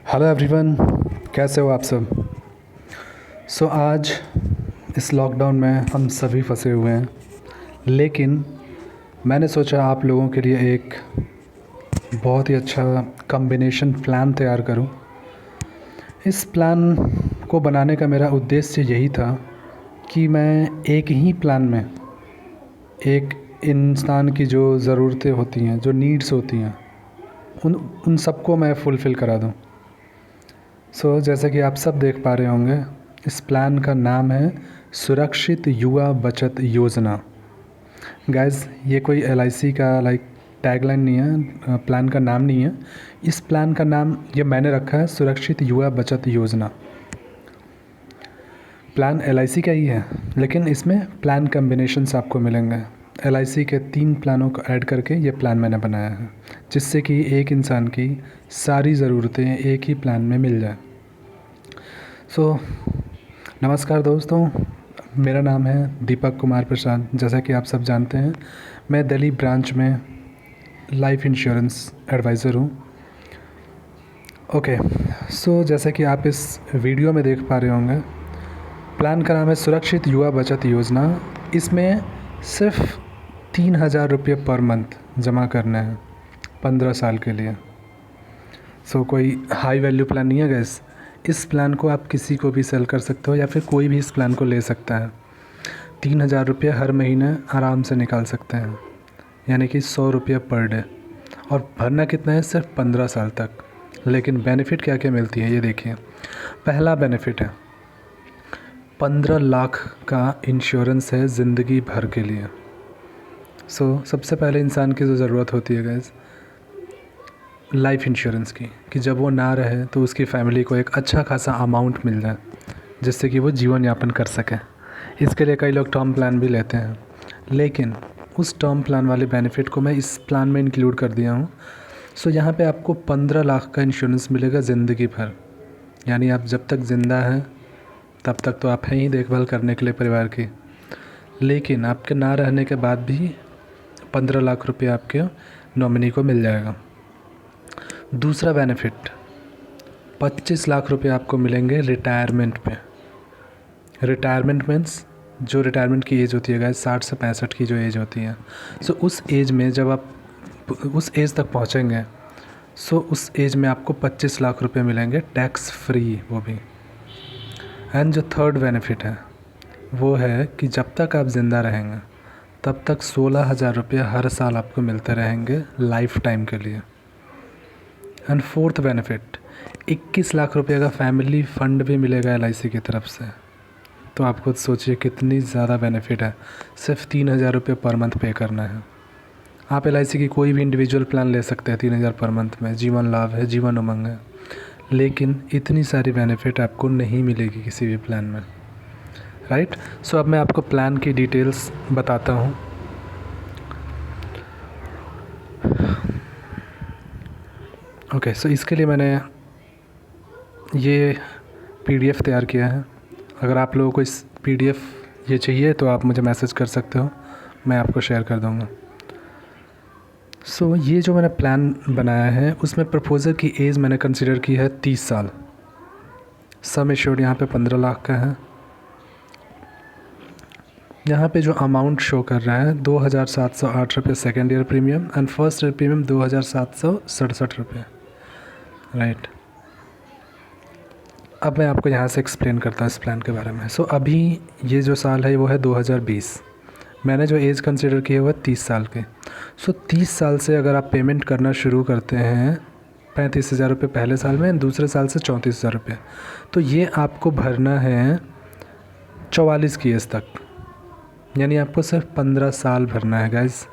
Hello everyone, कैसे हो आप सब। आज इस लॉकडाउन में हम सभी फंसे हुए हैं, लेकिन मैंने सोचा आप लोगों के लिए एक बहुत ही अच्छा कॉम्बिनेशन प्लान तैयार करूं। इस प्लान को बनाने का मेरा उद्देश्य यही था कि मैं एक ही प्लान में एक इंसान की जो ज़रूरतें होती हैं, जो नीड्स होती हैं, उन उन सबको मैं फुलफ़िल करा दूं। जैसे कि आप सब देख पा रहे होंगे, इस प्लान का नाम है सुरक्षित युवा बचत योजना। गाइस, ये कोई एलआईसी का टैगलाइन नहीं है, प्लान का नाम नहीं है। इस प्लान का नाम ये मैंने रखा है सुरक्षित युवा बचत योजना। प्लान एलआईसी का ही है, लेकिन इसमें प्लान कम्बिनेशंस आपको मिलेंगे। एलआईसी के 3 प्लानों को ऐड करके ये प्लान मैंने बनाया है, जिससे कि एक इंसान की सारी ज़रूरतें एक ही प्लान में मिल जाए। नमस्कार दोस्तों, मेरा नाम है दीपक कुमार प्रसाद। जैसा कि आप सब जानते हैं, मैं दिल्ली ब्रांच में लाइफ इंश्योरेंस एडवाइज़र हूँ। जैसा कि आप इस वीडियो में देख पा रहे होंगे, प्लान का नाम है सुरक्षित युवा बचत योजना। इसमें सिर्फ 3,000 रुपये पर मंथ जमा करना है 15 साल के लिए। कोई हाई वैल्यू प्लान नहीं है गैस। इस प्लान को आप किसी को भी सेल कर सकते हो या फिर कोई भी इस प्लान को ले सकता है। 3,000 रुपये हर महीने आराम से निकाल सकते हैं, यानी कि 100 रुपये पर डे। और भरना कितना है? सिर्फ 15 साल तक। लेकिन बेनिफिट क्या क्या मिलती है ये देखिए। पहला बेनिफिट है 15 लाख का इंश्योरेंस है ज़िंदगी भर के लिए। सबसे पहले इंसान की जो ज़रूरत होती है गैस, लाइफ इंश्योरेंस की, कि जब वो ना रहे तो उसकी फैमिली को एक अच्छा खासा अमाउंट मिल जाए, जिससे कि वो जीवन यापन कर सकें। इसके लिए कई लोग टर्म प्लान भी लेते हैं, लेकिन उस टर्म प्लान वाले बेनिफिट को मैं इस प्लान में इंक्लूड कर दिया हूँ। यहाँ पे आपको 15 लाख का इंश्योरेंस मिलेगा ज़िंदगी भर। यानी आप जब तक ज़िंदा हैं तब तक तो आप हैं ही देखभाल करने के लिए परिवार की, लेकिन आपके ना रहने के बाद भी 15 लाख रुपये आपके नॉमिनी को मिल जाएगा। दूसरा बेनिफिट, 25 लाख रुपए आपको मिलेंगे रिटायरमेंट पे। रिटायरमेंट मीन्स जो रिटायरमेंट की एज होती है गाइस, 60 से 65 की जो एज होती है। उस एज में जब आप उस एज तक पहुंचेंगे, उस एज में आपको 25 लाख रुपए मिलेंगे टैक्स फ्री, वो भी। एंड जो थर्ड बेनिफिट है वो है कि जब तक आप ज़िंदा रहेंगे तब तक 16,000 रुपये हर साल आपको मिलते रहेंगे लाइफ टाइम के लिए। एंड फोर्थ बेनिफिट, 21 लाख रुपये का फैमिली फ़ंड भी मिलेगा एलआईसी की तरफ से। तो आप खुद सोचिए कितनी ज़्यादा बेनिफिट है। सिर्फ 3,000 रुपये पर मंथ पे करना है। आप एलआईसी की कोई भी इंडिविजुअल प्लान ले सकते हैं 3,000 पर मंथ में। जीवन लाभ है, जीवन उमंग है, लेकिन इतनी सारी बेनिफिट आपको नहीं मिलेगी किसी भी प्लान में, राइट। अब मैं आपको प्लान की डिटेल्स बताता हूँ। इसके लिए मैंने ये पीडीएफ तैयार किया है। अगर आप लोगों को इस पीडीएफ ये चाहिए तो आप मुझे मैसेज कर सकते हो, मैं आपको शेयर कर दूँगा। ये जो मैंने प्लान बनाया है उसमें प्रपोज़र की एज मैंने कंसिडर की है 30 साल। सम एश्योर्ड यहाँ पे 15 लाख का है। यहाँ पे जो अमाउंट शो कर रहा है 2,708 रुपये second year premium and first year premium 2,767 रुपये, राइट। अब मैं आपको यहाँ से एक्सप्लेन करता हूँ इस प्लान के बारे में। अभी ये जो साल है वो है 2020। मैंने जो एज कंसिडर की है वो 30 साल के। 30 साल से अगर आप पेमेंट करना शुरू करते हैं 35,000 रुपये पहले साल में, दूसरे साल से 34,000 रुपये, तो ये आपको भरना है 44 की एज तक। यानी आपको सिर्फ 15 साल भरना है गाइस।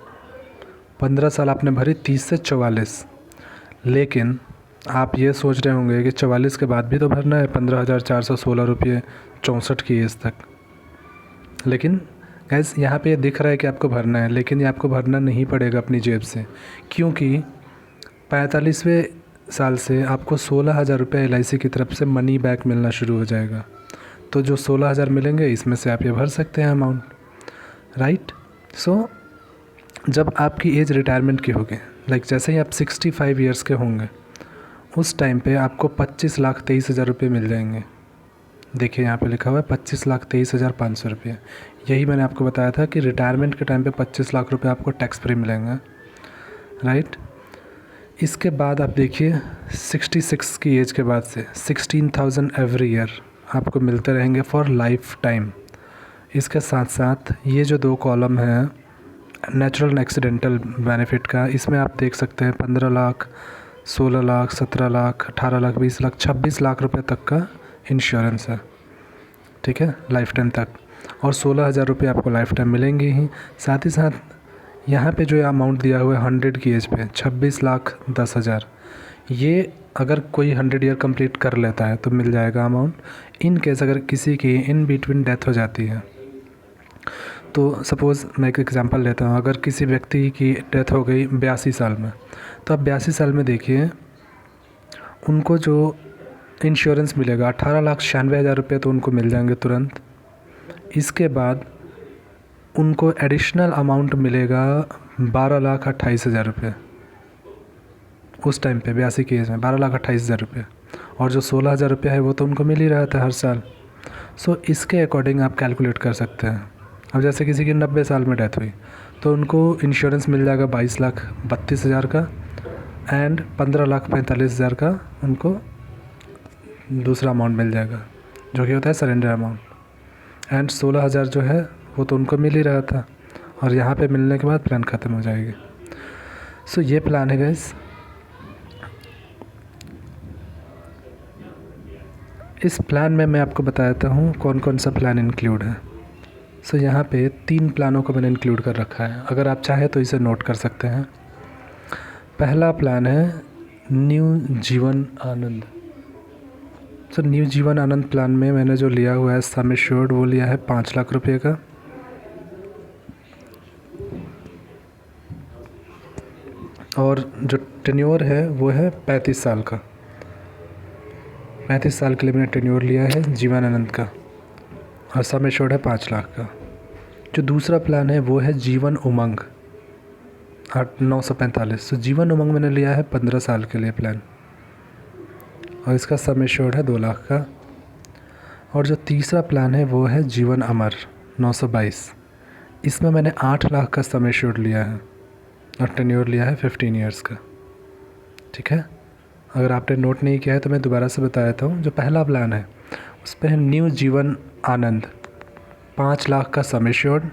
15 साल आपने भरी, 30 से 44। लेकिन आप ये सोच रहे होंगे कि 44 के बाद भी तो भरना है 15,416 रुपये 64 की एज तक। लेकिन गाइस यहाँ पे दिख रहा है कि आपको भरना है, लेकिन ये आपको भरना नहीं पड़ेगा अपनी जेब से, क्योंकि 45वें साल से आपको 16,000 रुपये एलआईसी की तरफ से मनी बैक मिलना शुरू हो जाएगा। तो जो 16,000 मिलेंगे इसमें से आप ये भर सकते हैं अमाउंट, राइट। जब आपकी एज रिटायरमेंट की होगी, जैसे ही आप 65 ईयर्स के होंगे उस टाइम पे आपको 25,23,000 रुपये मिल जाएंगे। देखिए यहाँ पे लिखा हुआ है 25,23,500 रुपये। यही मैंने आपको बताया था कि रिटायरमेंट के टाइम पे 25 लाख रुपये आपको टैक्स फ्री मिलेंगे, राइट। इसके बाद आप देखिए 66 की एज के बाद से 16,000 एवरी ईयर आपको मिलते रहेंगे फॉर लाइफ टाइम। इसके साथ साथ ये जो 2 कॉलम हैं नेचुरल एंड एक्सीडेंटल बेनिफिट का, इसमें आप देख सकते हैं 15 लाख, 16 लाख, 17 लाख, 18 लाख, 20 लाख, 26 लाख रुपए तक का इंश्योरेंस है, ठीक है, लाइफ टाइम तक। और 16,000 रुपये आपको लाइफ टाइम मिलेंगे ही। साथ ही साथ यहाँ पे जो अमाउंट दिया हुआ है 100 की एज पे 26,10,000, ये अगर कोई 100 ईयर कंप्लीट कर लेता है तो मिल जाएगा अमाउंट। इन केस अगर किसी की इन बिटवीन डेथ हो जाती है, तो सपोज़ मैं एक एग्ज़ाम्पल लेता हूँ, अगर किसी व्यक्ति की डेथ हो गई 82 साल में, तो अब 82 साल में देखिए उनको जो इंश्योरेंस मिलेगा 18,96,000 रुपये तो उनको मिल जाएंगे तुरंत। इसके बाद उनको एडिशनल अमाउंट मिलेगा 12,28,000 रुपये उस टाइम पे 82 की एज में 12,28,000 रुपये। और जो 16,000 रुपये है वो तो उनको मिल ही रहा था हर साल। सो इसके अकॉर्डिंग आप कैलकुलेट कर सकते हैं। अब जैसे किसी की 90 साल में डेथ हुई तो उनको इंश्योरेंस मिल जाएगा 22,32,000 का एंड 15,45,000 का उनको दूसरा अमाउंट मिल जाएगा जो कि होता है सरेंडर अमाउंट। एंड 16,000 जो है वो तो उनको मिल ही रहा था और यहाँ पे मिलने के बाद प्लान ख़त्म हो जाएगी। सो ये प्लान है गाइस। इस प्लान में मैं आपको बताता हूँ कौन कौन सा प्लान इंक्लूड है। सो यहाँ पे 3 प्लानों को मैंने इंक्लूड कर रखा है, अगर आप चाहें तो इसे नोट कर सकते हैं। पहला प्लान है new Jeevan Anand. So new Jeevan Anand plan में मैंने जो लिया हुआ है सम एश्योर्ड वो लिया है 5 लाख रुपये का। और जो टेन्योर है वो है 35 साल का। 35 साल के लिए मैंने टेन्योर लिया है जीवन आनंद का और सम एश्योर्ड है 5 लाख का। जो दूसरा प्लान है वो है जीवन उमंग 945। तो जीवन उमंग मैंने लिया है 15 साल के लिए प्लान और इसका सम एश्योर्ड है 2 लाख का। और जो तीसरा प्लान है वो है जीवन अमर 922। इसमें मैंने 8 लाख का सम एश्योर्ड लिया है और टेन्योर लिया है 15 ईयर्स का, ठीक है। अगर आपने नोट नहीं किया है तो मैं दोबारा से बता देता हूँ। जो पहला प्लान है उस पर है न्यू जीवन आनंद 5 लाख का sum assured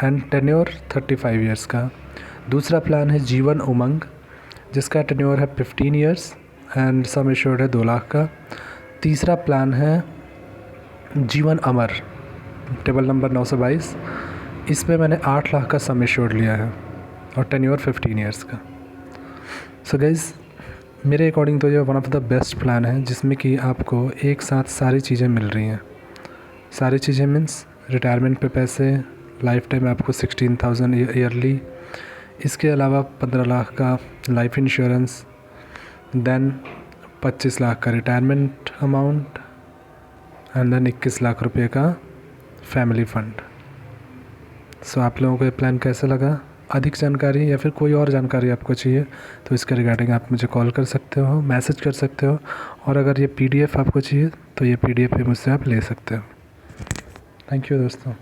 and tenure 35 years का। दूसरा प्लान है जीवन उमंग जिसका टेन्योर है 15 ईयर्स एंड सम एश्योर्ड है 2 लाख का। तीसरा प्लान है जीवन अमर टेबल नंबर 922। इसमें मैंने 8 लाख का सम एश्योर्ड लिया है और टेन्योर 15 ईयर्स का। सो गाइस मेरे अकॉर्डिंग तो ये one of the best plan है जिसमें कि आपको एक साथ सारी चीज़ें मिल रही हैं। सारी चीज़ें मीन्स रिटायरमेंट पे पैसे, लाइफ टाइम आपको 16,000 ईयरली, इसके अलावा 15 लाख का लाइफ इंश्योरेंस, देन 25 लाख का retirement amount and then 21 lakh रुपए का फैमिली फंड। सो आप लोगों को ये प्लान कैसा लगा? अधिक जानकारी या फिर कोई और जानकारी आपको चाहिए तो इसके रिगार्डिंग आप मुझे कॉल कर सकते हो, मैसेज कर सकते हो, और अगर ये PDF आपको चाहिए तो ये PDF भी मुझसे आप ले सकते हो। थैंक यू दोस्तों।